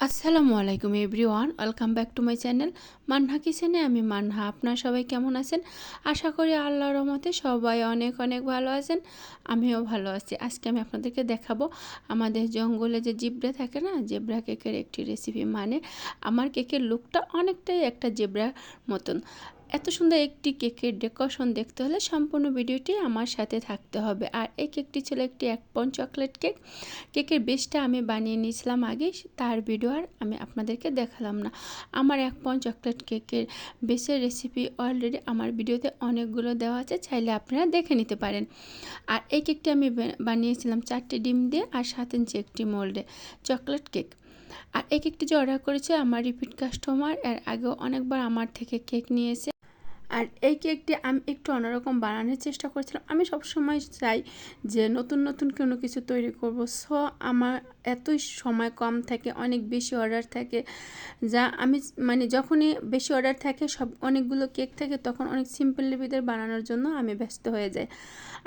আসসালামু আলাইকুম everyone, welcome back to my channel Manha কিচেনে। আমি মানহা। আপনারা সবাই কেমন আছেন? আশা করি আল্লাহর রহমতে সবাই অনেক অনেক ভালো আছেন। আমিও ভালো আছি। আজকে আমি আপনাদেরকে দেখাবো আমাদের জঙ্গলে যে জেব্রা থাকে না, জেব্রা কেকের একটি রেসিপি। মানে আমার কেকের লুকটা অনেকটাই একটা জেব্রার মতন। এত সুন্দর একটি কেকের ডেকোরেশন দেখতে হলে সম্পূর্ণ ভিডিওটি আমার সাথে থাকতে হবে। আর এই কেকটি ছিল একটি 1 পাউন্ড চকলেট কেক। কেকের বেসটা আমি বানিয়ে নিয়েছিলাম আগে, তার ভিডিও আর আমি আপনাদেরকে দেখালাম না। আমার 1 পাউন্ড চকলেট কেকের বেসের রেসিপি অলরেডি আমার ভিডিওতে অনেকগুলো দেওয়া আছে, চাইলে আপনারা দেখে নিতে পারেন। আর এই কেকটি আমি বানিয়েছিলাম 4টি ডিম দিয়ে আর 7 ইঞ্চি একটি মোল্ডে চকলেট কেক। আর এই কেকটি যে অর্ডার করেছে আমার রিপিট কাস্টমার, এর আগেও অনেকবার আমার থেকে কেক নিয়েছে। আর এই কেকটি আমি একটু অন্যরকম বানানোর চেষ্টা করেছিলাম। আমি সবসময় চাই যে নতুন নতুন কোনো কিছু তৈরি করব। সো আমার এতই সময় কম থাকে, অনেক বেশি অর্ডার থাকে, যা আমি মানে যখনই বেশি অর্ডার থাকে, সব অনেকগুলো কেক থাকে, তখন অনেক সিম্পলের ভিতরে বানানোর জন্য আমি ব্যস্ত হয়ে যাই।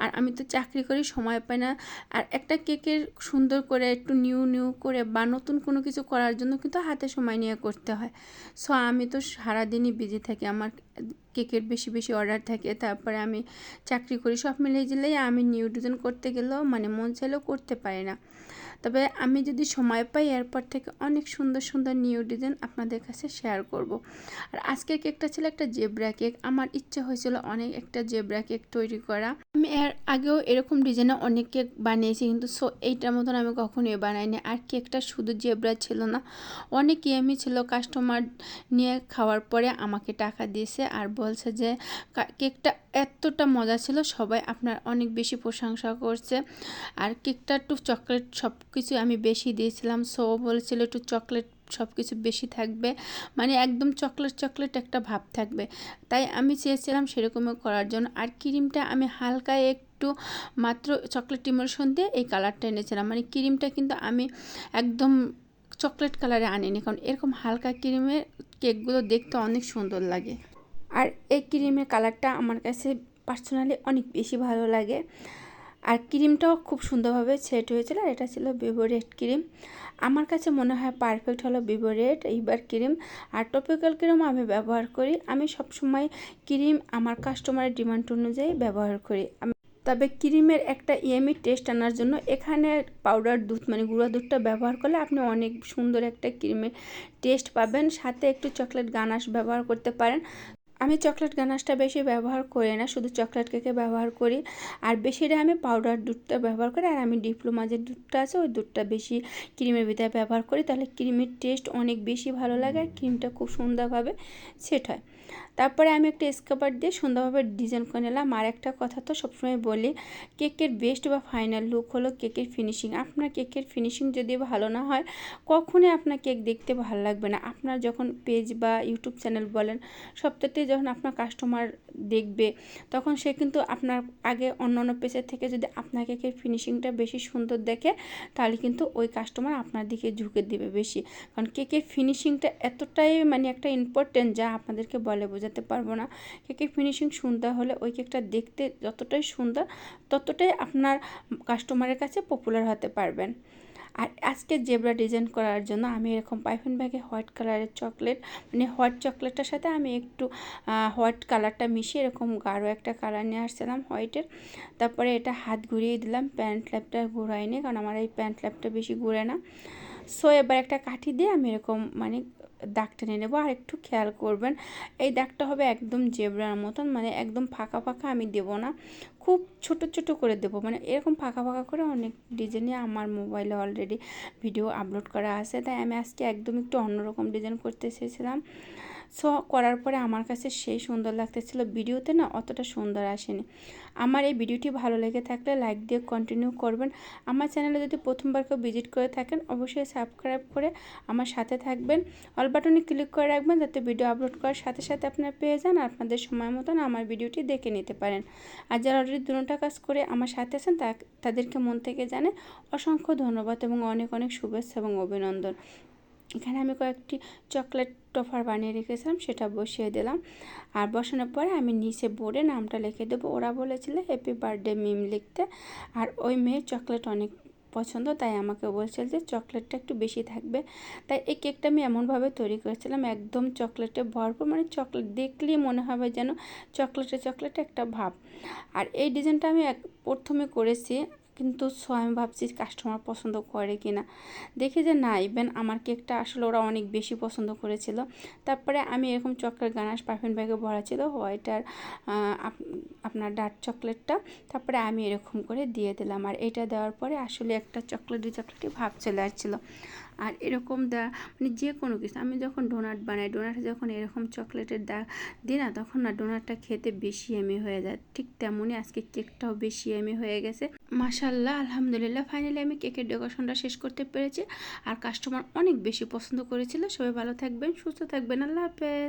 আর আমি তো চাকরি করি, সময় পাই না। আর একটা কেকের সুন্দর করে একটু নিউ করে বা নতুন কোনো কিছু করার জন্য কিন্তু হাতে সময় নিয়ে করতে হয়। সো আমি তো সারাদিনই বিজি থাকি, আমার কেকের বেশি বেশি অর্ডার থাকে, তারপরে আমি চাকরি করি, সব মিলিয়ে জিলেই আমি নিউ ডিজাইন করতে গেলেও মানে মন চাইলেও করতে পারি না। তবে আমি যদি সময় পাই এরপর থেকে অনেক সুন্দর সুন্দর নিউ ডিজাইন আপনাদের কাছে শেয়ার করব। আর আজকের কেকটা ছিল একটা জেব্রা কেক। আমার ইচ্ছে হয়েছিল অনেক একটা জেব্রা কেক তৈরি করা। আমি এর আগেও এরকম ডিজাইনে অনেক কেক বানিয়েছি, কিন্তু সো এইটার মতন আমি কখনোই বানাইনি। আর কেকটা শুধু জেব্রা ছিল না, অনেক ইয়ামি ছিল। কাস্টমার নিয়ে খাওয়ার পরে আমাকে টাকা দিয়েছে আর বলছে যে কেকটা এতটা মজা ছিল, সবাই আপনার অনেক বেশি প্রশংসা করছে। আর কেকটা একটু চকলেট সব কিছু আমি বেশি দিয়েছিলাম। সো বলেছিল একটু চকলেট সব কিছু বেশি থাকবে, মানে একদম চকলেট চকলেট একটা ভাব থাকবে। তাই আমি চেয়েছিলাম সেরকমই করার জন্য। আর ক্রিমটা আমি হালকা একটু মাত্র চকলেট ইমোশন দিয়ে এই কালারটা এনেছিলাম। মানে ক্রিমটা কিন্তু আমি একদম চকলেট কালারে আনিনি, কারণ এরকম হালকা ক্রিমের কেকগুলো দেখতে অনেক সুন্দর লাগে। আর এই ক্রিমের কালারটা আমার কাছে পার্সোনালি অনেক বেশি ভালো লাগে। আর ক্রিমটাও খুব সুন্দরভাবে সেট হয়েছিল। আর এটা ছিল ভিভো রেড ক্রিম। আমার কাছে মনে হয় পারফেক্ট হলো ভিভো রেড এইবার ক্রিম। আর টপিক্যাল ক্রিম আমি ব্যবহার করি। আমি সবসময় ক্রিম আমার কাস্টমারের ডিমান্ড অনুযায়ী ব্যবহার করি। তবে ক্রিমের একটা ইয়েমি টেস্ট আনার জন্য এখানে পাউডার দুধ মানে গুঁড়া দুধটা ব্যবহার করলে আপনি অনেক সুন্দর একটা ক্রিমের টেস্ট পাবেন। সাথে একটু চকলেট গানাশ ব্যবহার করতে পারেন। আমি চকলেট গানাশটা বেশি ব্যবহার করি না, শুধু চকলেট কেকে ব্যবহার করি। আর বেশিটা আমি পাউডার দুধটা ব্যবহার করি। আর আমি ডিপ্লোমা যে দুধটা আছে ওই দুধটা বেশি ক্রিমের ভিতরে ব্যবহার করি, তাহলে ক্রিমের টেস্ট অনেক বেশি ভালো লাগে আর ক্রিমটা খুব সুন্দরভাবে সেট হয়। তারপরে আমি একটা স্কাবার দিয়ে সুন্দরভাবে ডিজাইন করে নিলাম। আর একটা কথা তো সবসময় বলি, কেকের বেস্ট বা ফাইনাল লুক হলো কেকের ফিনিশিং। আপনার কেকের ফিনিশিং যদি ভালো না হয়, কখনোই আপনার কেক দেখতে ভালো লাগবে না। আপনার যখন পেজ বা ইউটিউব চ্যানেল বলেন, সপ্তাহে যখন আপনার কাস্টমার দেখবে, তখন সে কিন্তু আপনার আগে অন্য অন্য পেজের থেকে যদি আপনার কেকের ফিনিশিংটা বেশি সুন্দর দেখে, তাহলে কিন্তু ওই কাস্টমার আপনার দিকে ঝুঁকে দেবে বেশি। কারণ কেকের ফিনিশিংটা এতটাই মানে একটা ইম্পর্টেন্ট, যা আপনাদেরকে বলে বোঝাতে পারবো না। কেকের ফিনিশিং সুন্দর হলে ওই কেকটা দেখতে যতটাই সুন্দর, ততটাই আপনার কাস্টমারের কাছে পপুলার হতে পারবেন। আর আজকে জেব্রা ডিজাইন করার জন্য আমি এরকম পাইপিং ব্যাগে হোয়াইট কালারের চকলেট, মানে হোয়াইট চকলেটটার সাথে আমি একটু হোয়াইট কালারটা মিশিয়ে এরকম গাঢ় একটা কালার নিয়ে আসছিলাম হোয়াইটের। তারপরে এটা হাত ঘুরিয়ে দিলাম, প্যান্ট ল্যাপটা ঘুরাইনি, কারণ আমার এই প্যান্ট ল্যাপটা বেশি ঘুরে না। সো এবার একটা কাঠি দিয়ে আমি এরকম মানে দাগ টেনে নেবো। আর একটু খেয়াল করবেন, এই দাগটা হবে একদম জেব্রার মতন, মানে একদম ফাঁকা ফাঁকা আমি দেবো না, খুব ছোট ছোট করে দেবো। মানে এরকম ফাঁকা ফাঁকা করে অনেক ডিজাইনে আমার মোবাইলে অলরেডি ভিডিও আপলোড করা আছে, তাই আমি আজকে একদম একটু অন্যরকম ডিজাইন করতে চেয়েছিলাম। সো করার পরে আমার কাছে সেই সুন্দর লাগতেছিল, ভিডিওতে না অতটা সুন্দর আসেনি। আমার এই ভিডিওটি ভালো লেগে থাকলে লাইক দিয়ে কন্টিনিউ করবেন। আমার চ্যানেলে যদি প্রথমবার কেউ ভিজিট করে থাকেন, অবশ্যই সাবস্ক্রাইব করে আমার সাথে থাকবেন। অল বাটনে ক্লিক করে রাখবেন, যাতে ভিডিও আপলোড করার সাথে সাথে আপনারা পেয়ে যান, আর আপনাদের সময় মতন আমার ভিডিওটি দেখে নিতে পারেন। আর যারা অলরেডি দুটো কাজ করে আমার সাথে আছেন, তাদেরকে মন থেকে জানে অসংখ্য ধন্যবাদ এবং অনেক অনেক শুভেচ্ছা এবং অভিনন্দন। এখানে আমি কয়েকটি চকলেট টফার বানিয়ে রেখেছিলাম, সেটা বসিয়ে দিলাম। আর বসানোর পরে আমি নিচে বোর্ডে নামটা লিখে দেবো। ওরা বলেছিল হ্যাপি বার্থডে মিম লিখতে। আর ওই মেয়ে চকলেট অনেক পছন্দ, তাই আমাকে বলছিল যে চকলেটটা একটু বেশি থাকবে। তাই এই কেকটা আমি এমনভাবে তৈরি করেছিলাম, একদম চকলেটে ভরপুর, মানে চকলেট দেখলেই মনে হবে যেন চকলেটে একটা ভাব। আর এই ডিজাইনটা আমি প্রথমে করেছি, কিন্তু আমি ভাবছি কাস্টমার পছন্দ করে কি না, দেখি যে না, ইভেন আমার কেকটা আসলে ওরা অনেক বেশি পছন্দ করেছিল। তারপরে আমি এরকম চকলেট গানাশ পারফিউম ব্যাগে ভরা ছিল, হোয়াইট আর আপনার ডার্ক চকলেটটা। তারপরে আমি এরকম করে দিয়ে দিলাম, আর এটা দেওয়ার পরে আসলে একটা চকলেটি ভাব চলে আসছিলো। আর এরকম মানে যে কোনো কিছু, আমি যখন ডোনাট বানাই, ডোনাটে যখন এরকম চকলেটের দিই না, তখন না ডোনাটটা খেতে বেশি এমি হয়ে যায়। ঠিক তেমনই আজকে কেকটাও বেশি এমি হয়ে গেছে। মাশাআল্লাহ, আলহামদুলিল্লাহ, ফাইনালি আমি কেকের ডেকোরেশনটা শেষ করতে পেরেছি। আর কাস্টমার অনেক বেশি পছন্দ করেছিল। সবাই ভালো থাকবেন, সুস্থ থাকবেন, আল্লাহ হাফেজ।